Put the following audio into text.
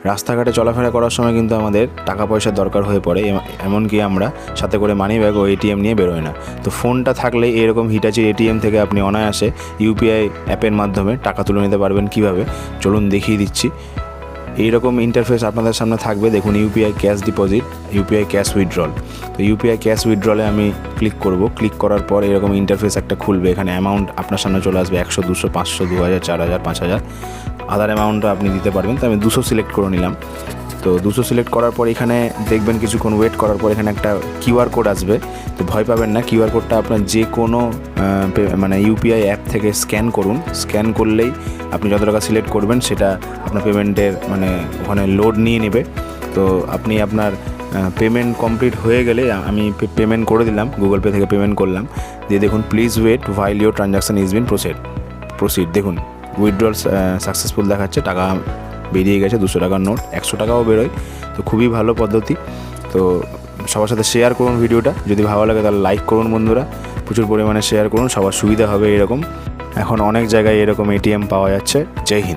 রাস্তাঘাটে চলাফেরা করার সময় কিন্তু আমাদের টাকা পয়সার দরকার হয়ে পড়ে, এমনকি আমরা সাথে করে মানি ব্যাগ ও এটিএম নিয়ে বেরোই না। তো ফোনটা থাকলে এরকম হিটাচির এটিএম থেকে আপনি অনায়াসে ইউপিআই অ্যাপের মাধ্যমে টাকা তুলে নিতে পারবেন। কিভাবে চলুন দেখিয়ে দিচ্ছি। এইরকম ইন্টারফেস আপনাদের সামনে থাকবে, দেখুন UPI cash deposit, UPI cash withdrawal. তো ইউপিআই ক্যাশ উইথড্রলে আমি ক্লিক করব। ক্লিক করার পর এরকম ইন্টারফেস একটা খুলবে। এখানে অ্যামাউন্ট আপনার সামনে চলে আসবে 100, 200, 500, 2000, 4000, 5000। আদার অ্যামাউন্টটা আপনি দিতে পারবেন। তো আমি 200 সিলেক্ট করে নিলাম। তো 200 সিলেক্ট করার পর এখানে দেখবেন কিছুক্ষণ ওয়েট করার পর এখানে একটা কিউআর কোড আসবে। তো ভয় পাবেন না, কিউআর কোডটা আপনার যে কোনো মানে ইউপিআই অ্যাপ থেকে স্ক্যান করুন। স্ক্যান করলেই আপনি যত টাকা সিলেক্ট করবেন সেটা আপনার পেমেন্টের মানে ওখানে লোড নিয়ে নেবে। তো আপনি আপনার পেমেন্ট কমপ্লিট হয়ে গেলে আমি পেমেন্ট করে দিলাম, গুগল পে থেকে পেমেন্ট করলাম। দিয়ে দেখুন please wait while your transaction is been proceed. দেখুন উইথড্রল সাকসেসফুল দেখাচ্ছে, টাকা বেরিয়ে গেছে। 200 টাকার নোট, 100 টাকাও বেরোয়। তো খুবই ভালো পদ্ধতি। তো সবার সাথে শেয়ার করুন ভিডিওটা। যদি ভালো লাগে তাহলে লাইক করুন বন্ধুরা, প্রচুর পরিমাণে শেয়ার করুন, সবার সুবিধা হবে। এরকম এখন অনেক জায়গায় এরকম এটিএম পাওয়া যাচ্ছে। জয় হিন্দ।